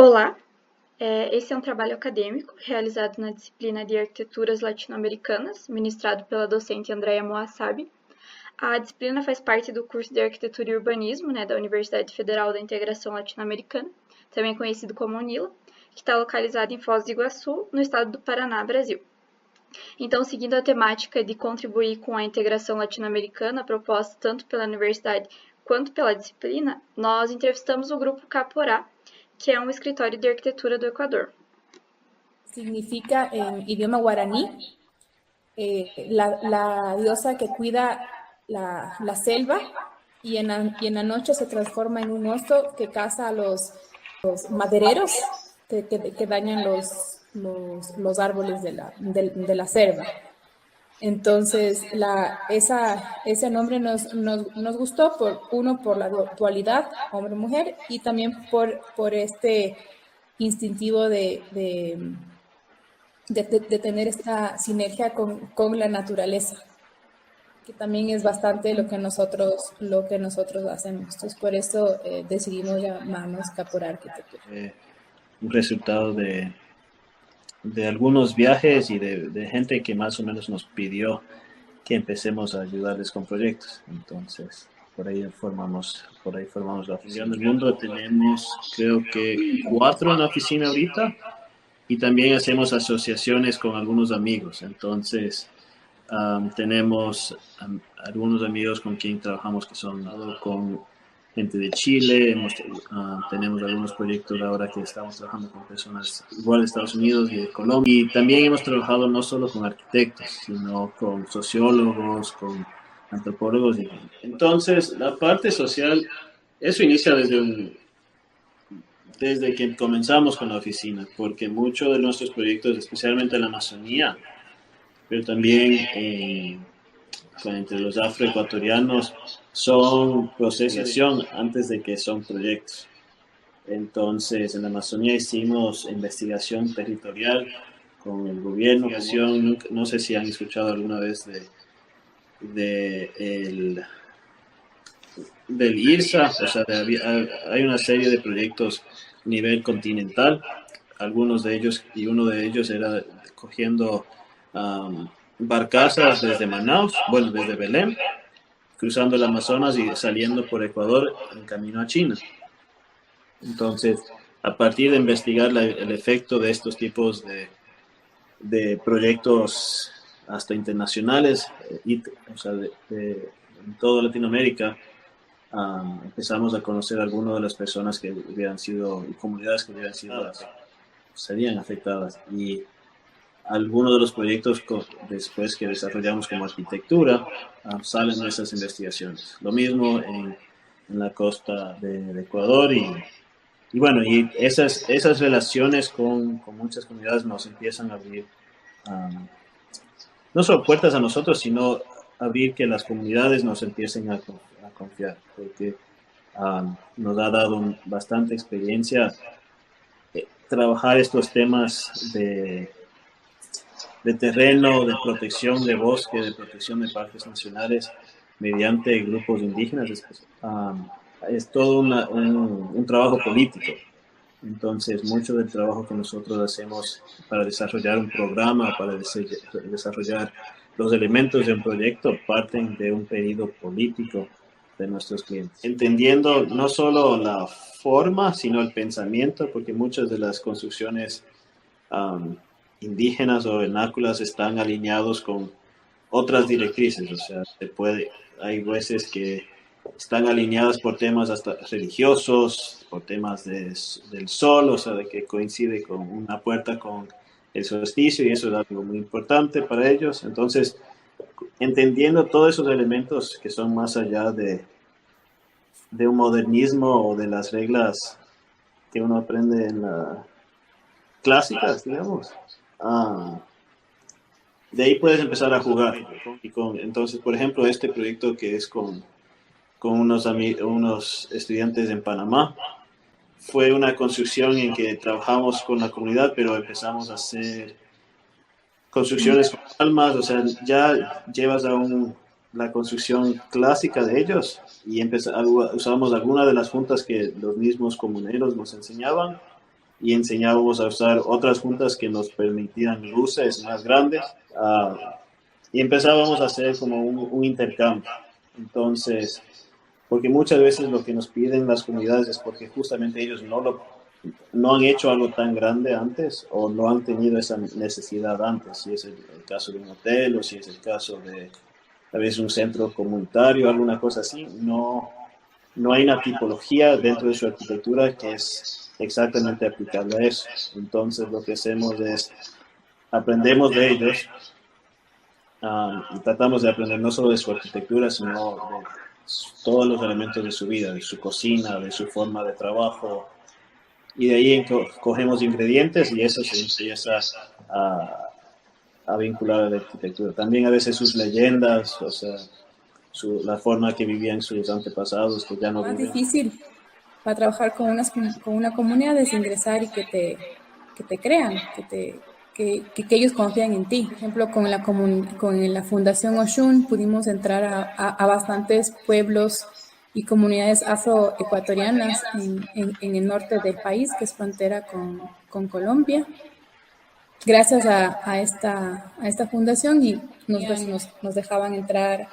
Olá, esse é um trabalho acadêmico realizado na disciplina de Arquiteturas Latino-Americanas, ministrado pela docente Andréa Moassab. A disciplina faz parte do curso de Arquitetura e Urbanismo, da Universidade Federal da Integração Latino-Americana, também conhecido como UNILA, que está localizado em Foz do Iguaçu, no estado do Paraná, Brasil. Então, seguindo a temática de contribuir com a integração latino-americana proposta tanto pela universidade quanto pela disciplina, nós entrevistamos o grupo Caporá, que é um escritório de arquitetura do Equador. Significa en idioma guaraní la diosa que cuida la selva y en la noche se transforma en un oso que caza a los madereros que dañan los árboles de la selva. Entonces, ese nombre nos gustó, por la dualidad hombre-mujer y también por este instintivo de tener esta sinergia con la naturaleza, que también es bastante lo que nosotros hacemos. Entonces, por eso decidimos llamarnos Caporá Arquitectura. Un resultado de algunos viajes y de gente que más o menos nos pidió que empecemos a ayudarles con proyectos. Entonces, por ahí formamos la oficina. En el mundo tenemos, creo que 4 en la oficina ahorita, y también hacemos asociaciones con algunos amigos. Entonces, tenemos algunos amigos con quien trabajamos que son con gente de Chile, tenemos algunos proyectos ahora que estamos trabajando con personas igual de Estados Unidos y de Colombia, y también hemos trabajado no solo con arquitectos, sino con sociólogos, con antropólogos. Entonces, la parte social, eso inicia desde que comenzamos con la oficina, porque muchos de nuestros proyectos, especialmente en la Amazonía, pero también entre los afroecuatorianos, son procesación antes de que son proyectos. Entonces, en la Amazonía hicimos investigación territorial con el gobierno. No sé si han escuchado alguna vez del IRSA, o sea, hay una serie de proyectos a nivel continental, algunos de ellos, y uno de ellos era cogiendo barcazas desde Manaus, desde Belém, cruzando el Amazonas y saliendo por Ecuador en camino a China. Entonces, a partir de investigar el efecto de estos tipos de proyectos hasta internacionales, o sea, en toda Latinoamérica, empezamos a conocer a algunas de las personas que hubieran sido, y comunidades que serían afectadas. Y algunos de los proyectos después que desarrollamos como arquitectura salen de esas investigaciones. Lo mismo en la costa de Ecuador y esas relaciones con muchas comunidades nos empiezan a abrir no solo puertas a nosotros, sino abrir que las comunidades nos empiecen a confiar, porque nos ha dado bastante experiencia trabajar estos temas de terreno, de protección de bosque, de protección de parques nacionales mediante grupos indígenas. Es todo un trabajo político. Entonces, mucho del trabajo que nosotros hacemos para desarrollar un programa, para desarrollar los elementos de un proyecto, parten de un pedido político de nuestros clientes. Entendiendo no solo la forma, sino el pensamiento, porque muchas de las construcciones indígenas o vernáculas están alineados con otras directrices, o sea, hay veces que están alineadas por temas hasta religiosos, por temas del sol, o sea, de que coincide con una puerta con el solsticio, y eso es algo muy importante para ellos. Entonces, entendiendo todos esos elementos que son más allá de un modernismo o de las reglas que uno aprende en las clásicas, digamos, de ahí puedes empezar a jugar. Entonces, por ejemplo, este proyecto que es con unos estudiantes en Panamá, fue una construcción en que trabajamos con la comunidad, pero empezamos a hacer construcciones con almas, o sea, ya llevas la construcción clásica de ellos y usamos algunas de las juntas que los mismos comuneros nos enseñaban, y enseñábamos a usar otras juntas que nos permitían luces más grandes, y empezábamos a hacer como un intercambio. Entonces, porque muchas veces lo que nos piden las comunidades es porque justamente ellos no han hecho algo tan grande antes o no han tenido esa necesidad antes, si es el caso de un hotel o si es el caso de tal vez un centro comunitario, alguna cosa así. No hay una tipología dentro de su arquitectura que es exactamente aplicable a eso. Entonces lo que hacemos es aprendemos de ellos, y tratamos de aprender no solo de su arquitectura, sino de todos los elementos de su vida, de su cocina, de su forma de trabajo, y de ahí cogemos ingredientes y eso se empieza a, a vincular a la arquitectura. También a veces sus leyendas, o sea, la forma que vivían sus antepasados, que ya no Más viven. difícil para trabajar con una comunidad es ingresar y que te crean, que ellos confían en ti. Por ejemplo, con la Fundación Oshun pudimos entrar a bastantes pueblos y comunidades afroecuatorianas en el norte del país, que es frontera con Colombia, gracias a esta fundación, y nos dejaban entrar,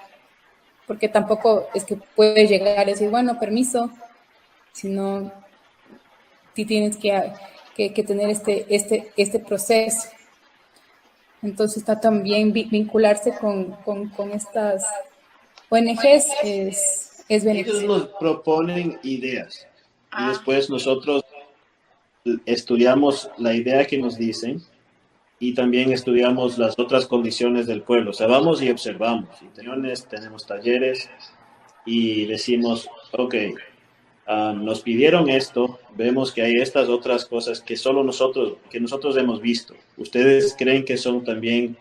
porque tampoco es que puedes llegar y decir, bueno, permiso, sino tienes que tener este proceso. Entonces está también vincularse con estas ONGs es Ellos beneficioso. nos proponen ideas y después nosotros estudiamos la idea que nos dicen y también estudiamos las otras condiciones del pueblo. O sea, vamos y observamos. Y tenemos talleres y decimos, ok, nos pidieron esto, vemos que hay estas otras cosas que que nosotros hemos visto. ¿Ustedes creen que son también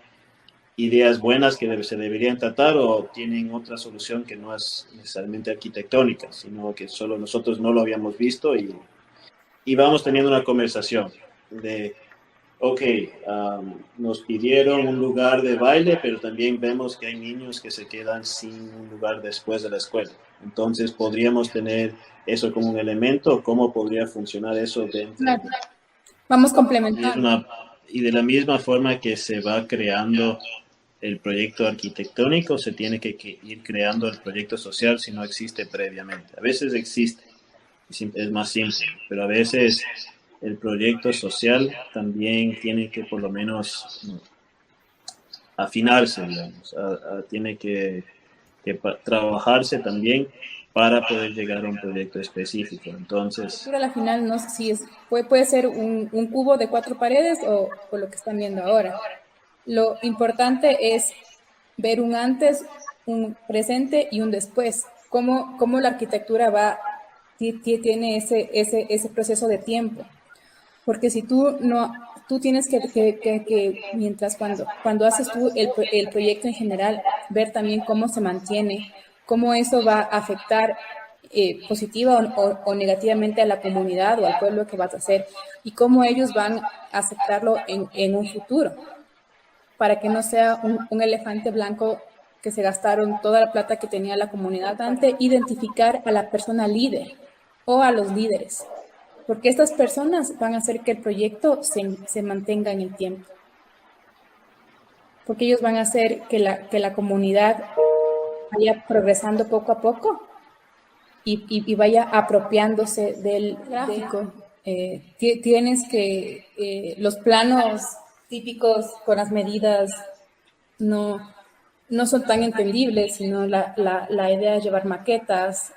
ideas buenas que se deberían tratar o tienen otra solución que no es necesariamente arquitectónica, sino que solo nosotros no lo habíamos visto y vamos teniendo una conversación de, ok, nos pidieron un lugar de baile, pero también vemos que hay niños que se quedan sin un lugar después de la escuela. Entonces, ¿podríamos tener eso como un elemento? ¿Cómo podría funcionar eso dentro? Claro. Vamos Y, complementando. y de la misma forma que se va creando el proyecto arquitectónico, se tiene que ir creando el proyecto social si no existe previamente. A veces existe, es más simple, pero a veces el proyecto social también tiene que por lo menos afinarse, digamos, tiene que trabajarse también para poder llegar a un proyecto específico. Entonces, A la final, no sé si puede ser un cubo de 4 paredes o lo que están viendo ahora. Lo importante es ver un antes, un presente y un después. Cómo la arquitectura tiene ese proceso de tiempo. Porque si tú tienes que mientras cuando haces tú el proyecto en general, ver también cómo se mantiene, cómo eso va a afectar positiva o negativamente a la comunidad o al pueblo que vas a hacer, y cómo ellos van a aceptarlo en un futuro, para que no sea un elefante blanco que se gastaron toda la plata que tenía la comunidad antes. Identificar a la persona líder o a los líderes, porque estas personas van a hacer que el proyecto se mantenga en el tiempo, porque ellos van a hacer que la comunidad vaya progresando poco a poco y vaya apropiándose del gráfico. Tienes que los planos típicos con las medidas no son tan entendibles, sino la idea es llevar maquetas,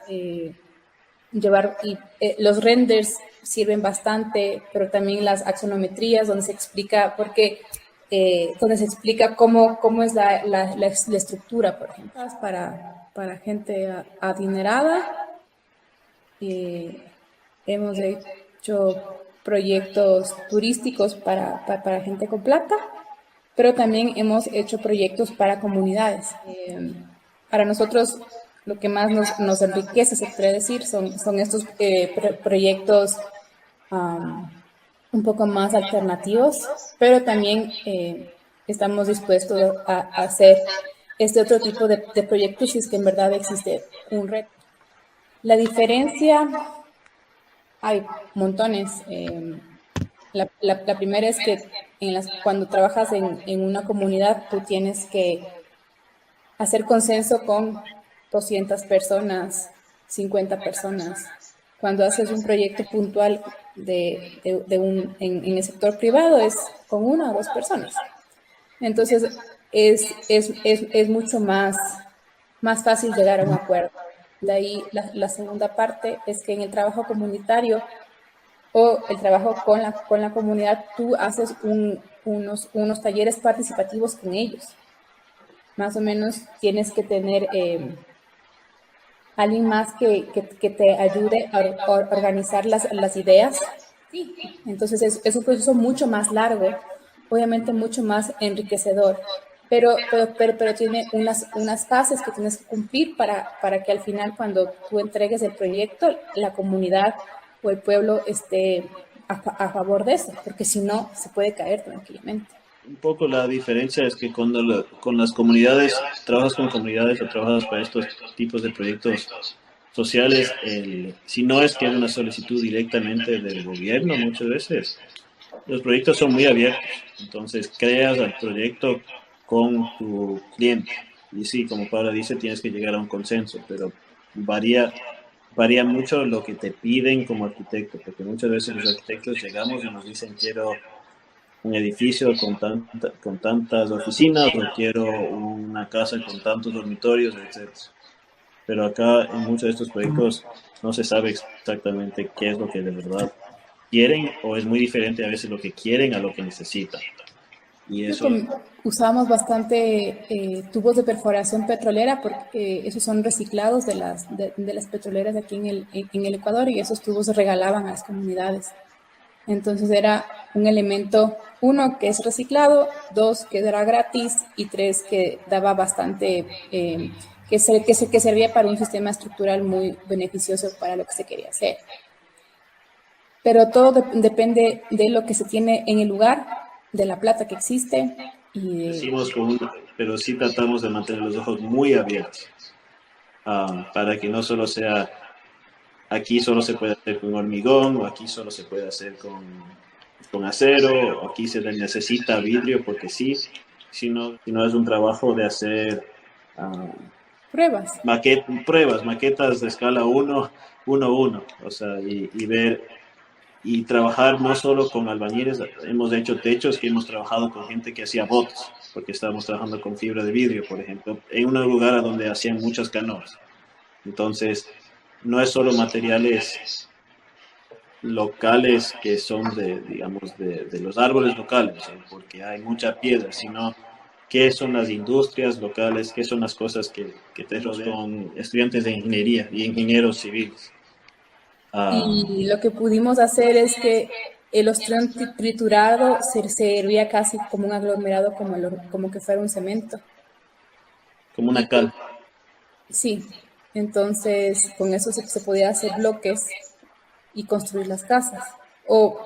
los renders sirven bastante, pero también las axonometrías donde se explica donde se explica cómo es la estructura, por ejemplo, para gente adinerada. Hemos hecho proyectos turísticos para gente con plata, pero también hemos hecho proyectos para comunidades. Para nosotros, lo que más nos enriquece, se puede decir, son estos proyectos un poco más alternativos, pero también estamos dispuestos a hacer este otro tipo de proyectos si es que en verdad existe un reto. La diferencia, hay montones. La primera es que cuando trabajas en una comunidad, tú tienes que hacer consenso con 200 personas, 50 personas. Cuando haces un proyecto puntual en el sector privado, es con 1 o 2 personas. Entonces, es mucho más fácil llegar a un acuerdo. De ahí, la segunda parte es que en el trabajo comunitario o el trabajo con la comunidad, tú haces unos talleres participativos con ellos. Más o menos tienes que tener alguien más que te ayude a organizar las ideas. Sí. Entonces es un proceso mucho más largo, obviamente mucho más enriquecedor, pero tiene unas fases que tienes que cumplir para que al final, cuando tú entregues el proyecto, la comunidad o el pueblo esté a favor de eso, porque si no, se puede caer tranquilamente. Un poco la diferencia es que cuando con las comunidades, trabajas con comunidades o trabajas para estos tipos de proyectos sociales, si no es que hay una solicitud directamente del gobierno, muchas veces los proyectos son muy abiertos. Entonces creas el proyecto con tu cliente. Y sí, como Paula dice, tienes que llegar a un consenso, pero varía mucho lo que te piden como arquitecto, porque muchas veces los arquitectos llegamos y nos dicen quiero un edificio con tantas oficinas o quiero una casa con tantos dormitorios, etcétera. Pero acá en muchos de estos proyectos no se sabe exactamente qué es lo que de verdad quieren, o es muy diferente a veces lo que quieren a lo que necesitan. Y Creo eso, que usamos bastante tubos de perforación petrolera, porque esos son reciclados de las petroleras de aquí en el Ecuador, y esos tubos se regalaban a las comunidades. Entonces era un elemento, 1, que es reciclado, 2, que era gratis, y 3, que daba bastante, que servía para un sistema estructural muy beneficioso para lo que se quería hacer. Pero todo depende de lo que se tiene en el lugar, de la plata que existe decimos pero sí tratamos de mantener los ojos muy abiertos, para que no solo sea aquí solo se puede hacer con hormigón, o aquí solo se puede hacer con acero, o aquí se necesita vidrio porque sí, sino es un trabajo de hacer pruebas. pruebas, maquetas de escala 1, o sea, y ver y trabajar no solo con albañiles, hemos hecho techos que hemos trabajado con gente que hacía botes, porque estábamos trabajando con fibra de vidrio, por ejemplo, en un lugar donde hacían muchas canoas. Entonces, no es solo materiales locales que son digamos, de los árboles locales, porque hay mucha piedra, sino qué son las industrias locales, qué son las cosas que te rodean, con estudiantes de ingeniería y ingenieros civiles. Y lo que pudimos hacer es que el ostión triturado se servía casi como un aglomerado, como que fuera un cemento. Como una Y cal. sí, entonces con eso se podía hacer bloques y construir las casas, o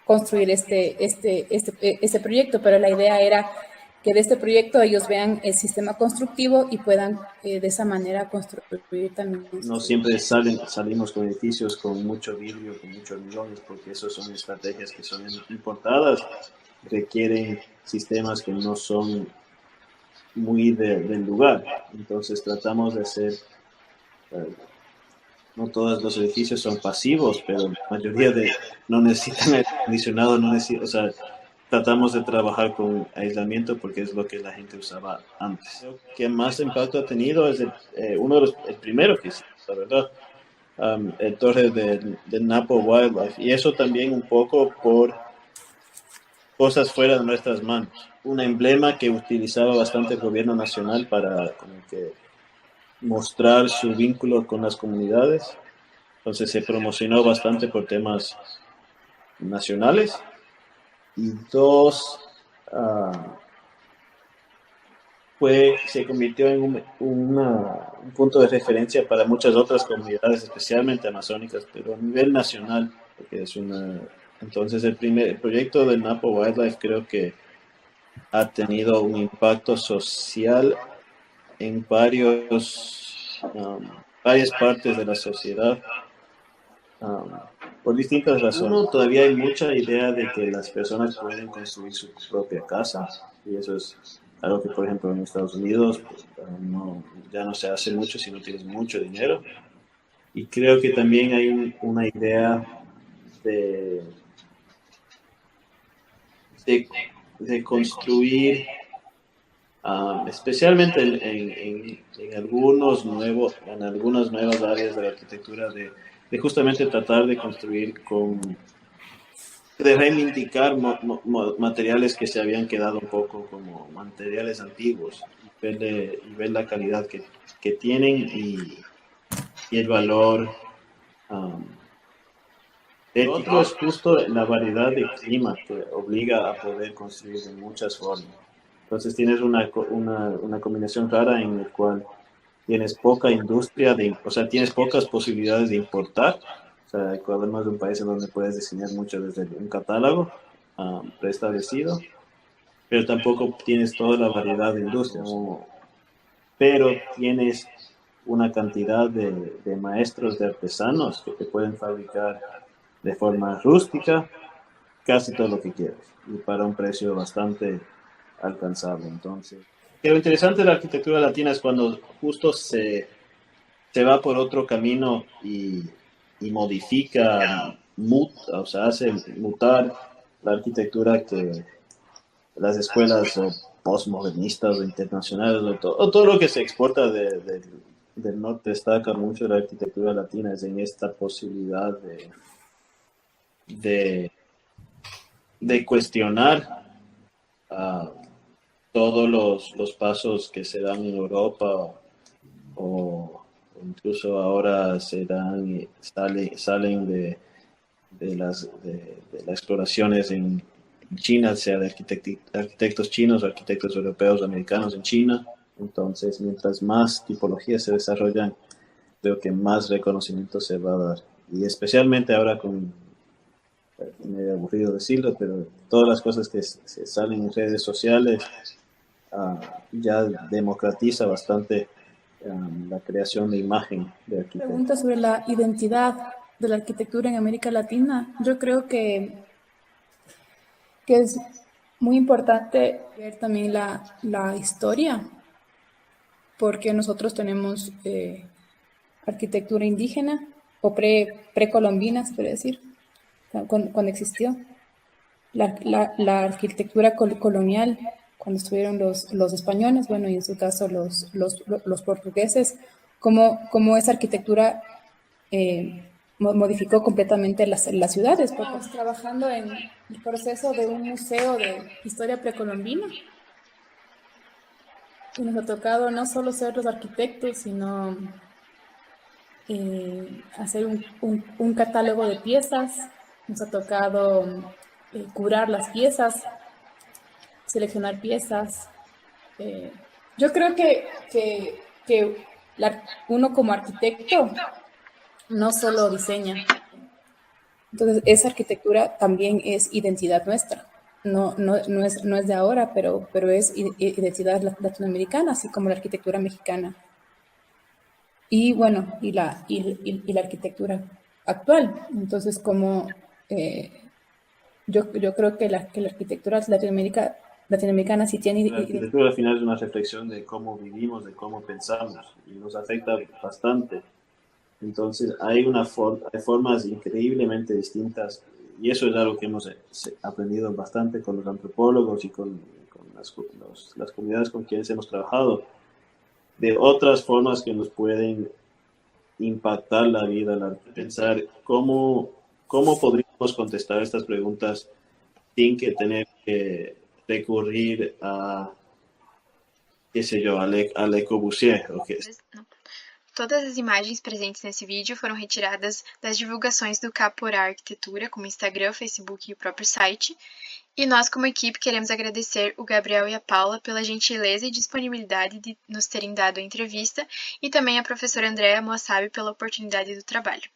construir este proyecto, pero la idea era que de este proyecto ellos vean el sistema constructivo y puedan de esa manera construir también. No siempre salimos con edificios con mucho vidrio, con muchos hormigones, porque eso son estrategias que son importadas, requieren sistemas que no son muy del lugar. Entonces tratamos de hacer, no todos los edificios son pasivos, pero la mayoría no necesitan aire acondicionado, o sea, tratamos de trabajar con aislamiento porque es lo que la gente usaba antes. Lo que más impacto ha tenido es el primero que hicimos, la verdad. El torre del Napo Wildlife, y eso también un poco por cosas fuera de nuestras manos. Un emblema que utilizaba bastante el gobierno nacional para como que mostrar su vínculo con las comunidades. Entonces se promocionó bastante por temas nacionales. Y dos, se convirtió en un punto de referencia para muchas otras comunidades, especialmente amazónicas, pero a nivel nacional, porque entonces el proyecto del Napo Wildlife creo que ha tenido un impacto social en varias partes de la sociedad, por distintas razones. Uno, todavía hay mucha idea de que las personas pueden construir su propia casa, y eso es algo que, por ejemplo, en Estados Unidos ya no se hace mucho si no tienes mucho dinero. Y creo que también hay una idea de, de, de construir, especialmente en algunas nuevas áreas de la arquitectura, de justamente tratar de construir de reivindicar materiales que se habían quedado un poco como materiales antiguos, y ver la calidad que tienen, y el valor. um, El otro es justo la variedad de clima que obliga a poder construir de muchas formas. Entonces tienes una combinación rara en la cual tienes poca industria, o sea, tienes pocas posibilidades de importar. O sea, Ecuador no es un país en donde puedes diseñar mucho desde un catálogo preestablecido, pero tampoco tienes toda la variedad de industria. Pero tienes una cantidad de maestros, de artesanos que te pueden fabricar de forma rústica casi todo lo que quieras, y para un precio bastante alcanzable. Entonces, lo interesante de la arquitectura latina es cuando justo se va por otro camino, y modifica, o sea, hace mutar la arquitectura que las escuelas o postmodernistas o internacionales, o todo lo que se exporta del norte destaca mucho de la arquitectura latina, es en esta posibilidad de, de cuestionar uh, todos los pasos que se dan en Europa, o incluso ahora salen de las exploraciones en China, sea de arquitectos chinos o arquitectos europeos o americanos en China. Entonces, mientras más tipologías se desarrollan, creo que más reconocimiento se va a dar. Y especialmente ahora medio aburrido decirlo, pero todas las cosas que se salen en redes sociales ya democratiza bastante la creación de imagen de arquitectos. Pregunta sobre la identidad de la arquitectura en América Latina. Yo creo que es muy importante ver también la historia, porque nosotros tenemos arquitectura indígena o precolombina, se puede decir, cuando existió. La arquitectura colonial, cuando estuvieron los españoles, bueno, y en su caso los portugueses, cómo esa arquitectura modificó completamente las ciudades. Porque estamos trabajando en el proceso de un museo de historia precolombina. Y nos ha tocado no solo ser los arquitectos, sino hacer un catálogo de piezas. Nos ha tocado curar las piezas, seleccionar piezas. Yo creo que uno como arquitecto no solo diseña. Entonces, esa arquitectura también es identidad nuestra. No es de ahora, pero es identidad latinoamericana, así como la arquitectura mexicana. Y bueno, y la arquitectura actual. Entonces, yo creo que la arquitectura latinoamericana sí tiene... La arquitectura al final es una reflexión de cómo vivimos, de cómo pensamos, y nos afecta bastante. Entonces hay formas increíblemente distintas, y eso es algo que hemos aprendido bastante con los antropólogos y con las comunidades con quienes hemos trabajado, de otras formas que nos pueden impactar la vida, pensar cómo podríamos contestar estas preguntas sin que tener que recurrir qué sé yo, a Le Corbusier. Todas as imagens presentes nesse vídeo foram retiradas das divulgações do Caporá Arquitetura, como Instagram, Facebook e o próprio site. E nós, como equipe, queremos agradecer o Gabriel e a Paula pela gentileza e disponibilidade de nos terem dado a entrevista, e também a professora Andrea Moassab pela oportunidade do trabalho.